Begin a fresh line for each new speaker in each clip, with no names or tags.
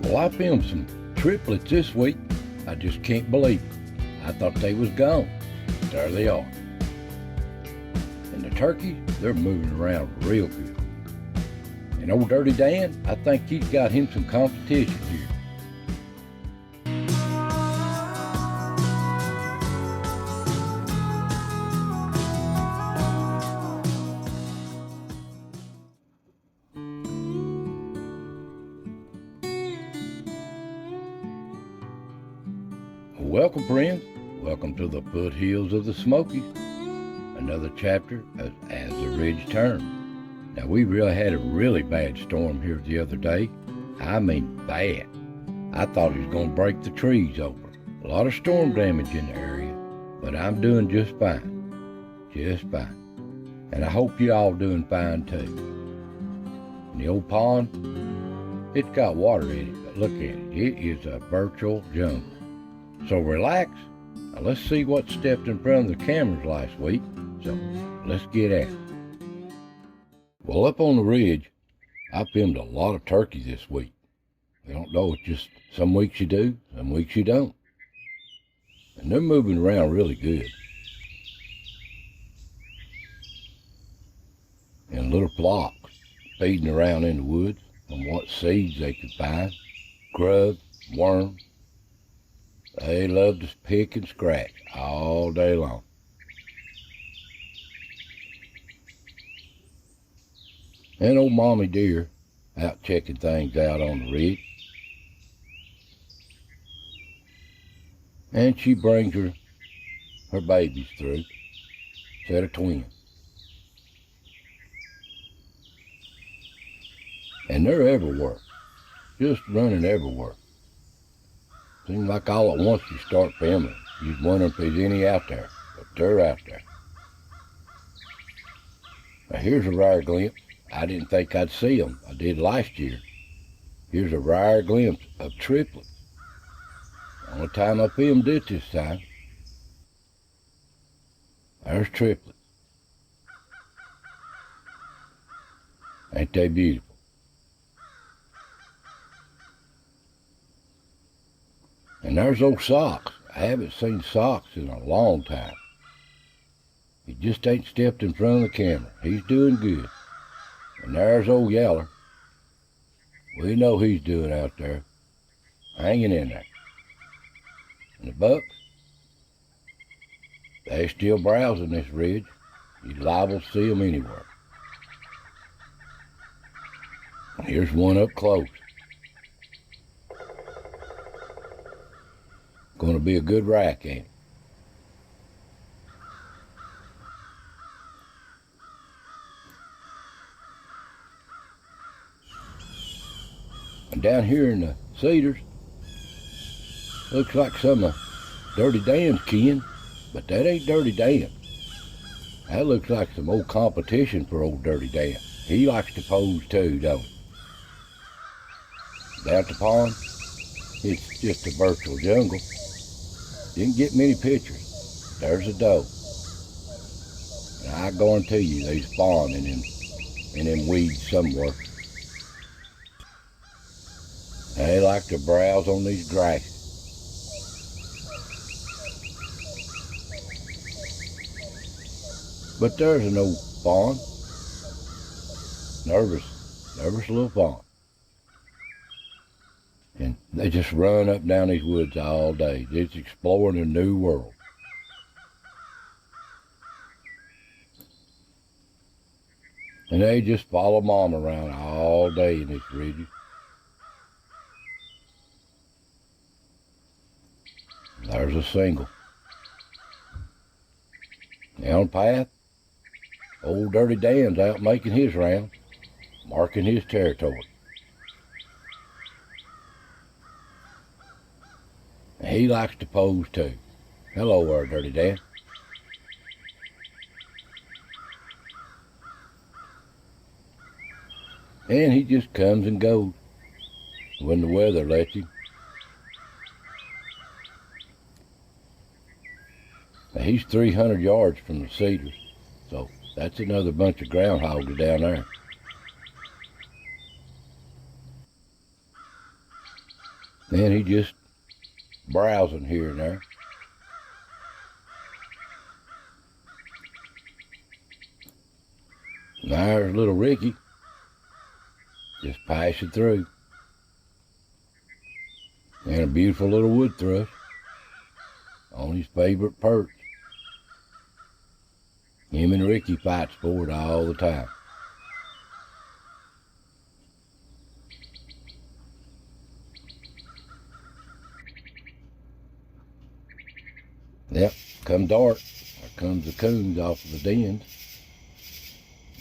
Well, I filmed some triplets this week. I just can't believe it. I thought they was gone. There they are. And the turkeys, they're moving around real good. And old Dirty Dan, I think he's got him some competition here. Welcome, friends. Welcome to the foothills of the Smoky. Another chapter as the ridge turns. Now, we really had a really bad storm here the other day. I mean bad. I thought it was going to break the trees over. A lot of storm damage in the area, but I'm doing just fine. Just fine. And I hope you all doing fine too. And the old pond, it's got water in it, but look at it. It is a virtual jungle. So relax. Now let's see what stepped in front of the cameras last week. So let's get at it. Well, up on the ridge, I filmed a lot of turkey this week. I don't know, it's just some weeks you do, some weeks you don't. And they're moving around really good. In little flocks, feeding around in the woods on what seeds they could find, grub, worms. They love to pick and scratch all day long. And old mommy deer out checking things out on the ridge. And she brings her babies through, set of twins. And they're everywhere, just running everywhere. Seems like all at once you start filming. You're wondering if there's any out there, but they're out there. Now here's a rare glimpse. I didn't think I'd see them. I did last year. Here's a rare glimpse of triplets. The only time I filmed it this time. There's triplets. Ain't they beautiful? And there's old Socks. I haven't seen Socks in a long time. He just ain't stepped in front of the camera. He's doing good. And there's old Yeller. We know he's doing out there. Hanging in there. And the bucks, they're still browsing this ridge. You're liable to see them anywhere. Here's one up close. Going to be a good rack, ain't it? And down here in the cedars, looks like some of Dirty Dan's kin, but that ain't Dirty Dan. That looks like some old competition for old Dirty Dan. He likes to pose too, don't he? Down at the pond, it's just a virtual jungle. Didn't get many pictures. There's a doe. And I guarantee you they spawn in them weeds somewhere. They like to browse on these grasses. But there's an old fawn. Nervous little fawn. And they just run up and down these woods all day, just exploring a new world. And they just follow Mom around all day in this ridges. There's a single. Down the path, old Dirty Dan's out making his rounds, marking his territory. And he likes to pose too. Hello there, Dirty Dan. And he just comes and goes when the weather lets him. Now he's 300 yards from the cedars, so that's another bunch of groundhogs down there. Then he just browsing here and there. And there's little Ricky, just passing through. And a beautiful little wood thrush on his favorite perch. Him and Ricky fights for it all the time. Yep, come dark, there comes the coons off of the dens.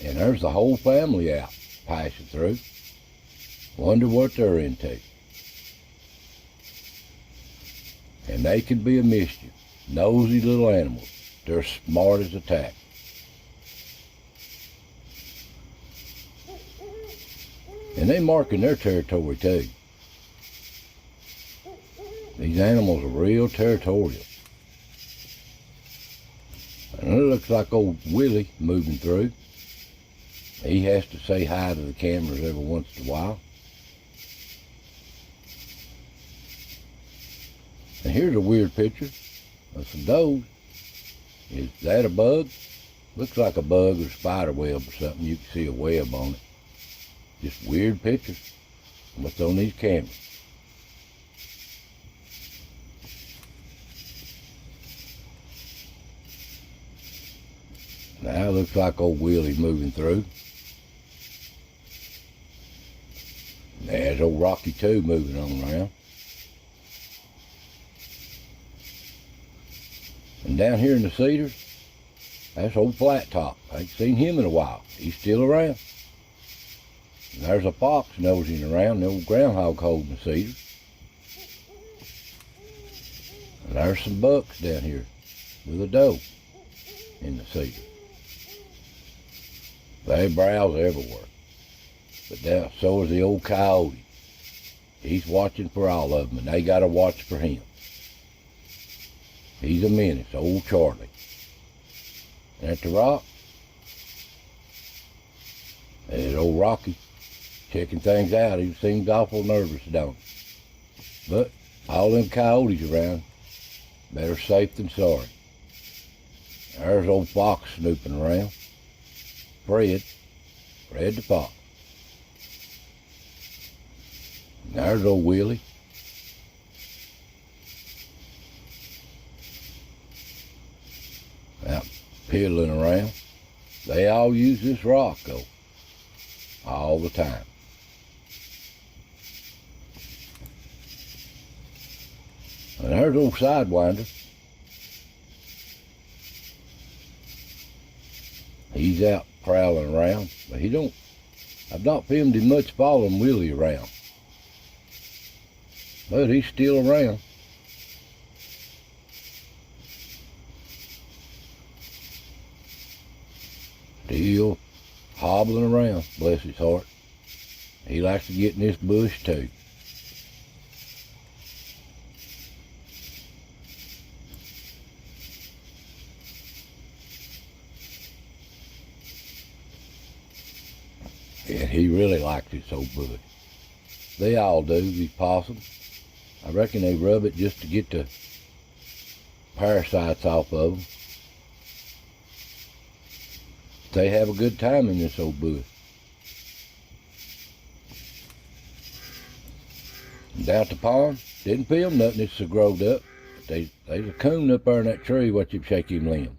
And there's the whole family out passing through. Wonder what they're into. And they can be a mischief. Nosy little animals. They're smart as a tack. And they marking their territory too. These animals are real territorial. And it looks like old Willie moving through. He has to say hi to the cameras every once in a while. And here's a weird picture of some does. Is that a bug? Looks like a bug or spider web or something. You can see a web on it. Just weird pictures. What's on these cameras? Now it looks like old Willie moving through. There's old Rocky too moving on around. And down here in the cedars, that's old Flat Top. I ain't seen him in a while. He's still around. And there's a fox nosing around, the old groundhog hole in the cedars. And there's some bucks down here with a doe in the cedars. They browse everywhere. But now, so is the old coyote. He's watching for all of them, and they got to watch for him. He's a menace, old Charlie. And at the rock, there's old Rocky, checking things out. He seems awful nervous, don't he? But all them coyotes around, better safe than sorry. There's old Fox snooping around. Fred the fox. And there's old Willie. Out piddling around. They all use this rock, though, all the time. And there's old Sidewinder. He's out prowling around, but I've not filmed him much following Willie around. But he's still around. Still hobbling around, bless his heart. He likes to get in this bush too. And he really likes this old bush. They all do, these possums. I reckon they rub it just to get the parasites off of them. They have a good time in this old bush. And down at the pond, didn't film nothing, it's so growed up. There's a coon up there in that tree, watch him shake him limbs.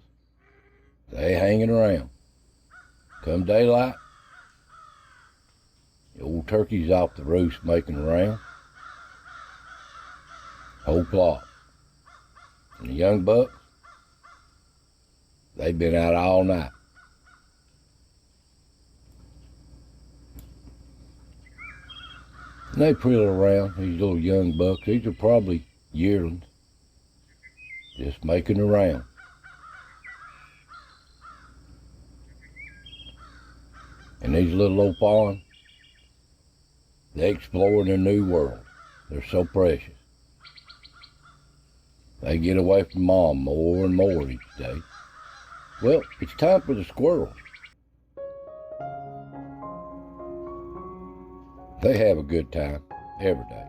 They hanging around. Come daylight, the old turkey's off the roost making around. Whole flock. And the young bucks, they've been out all night. And they prill around, these little young bucks. These are probably yearlings, just making around. And these little old fawns, they exploring a new world. They're so precious. They get away from mom more and more each day. Well, it's time for the squirrels. They have a good time every day.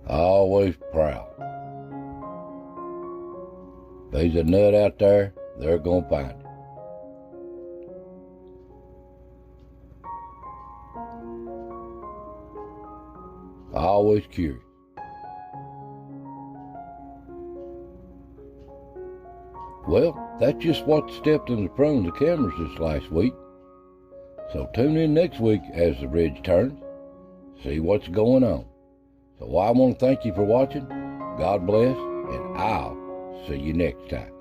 Always proud. If there's a nut out there, they're gonna find it. Always curious. Well, that's just what stepped in the front of the cameras this last week. So tune in next week as the ridge turns. See what's going on. So I want to thank you for watching. God bless, and I'll see you next time.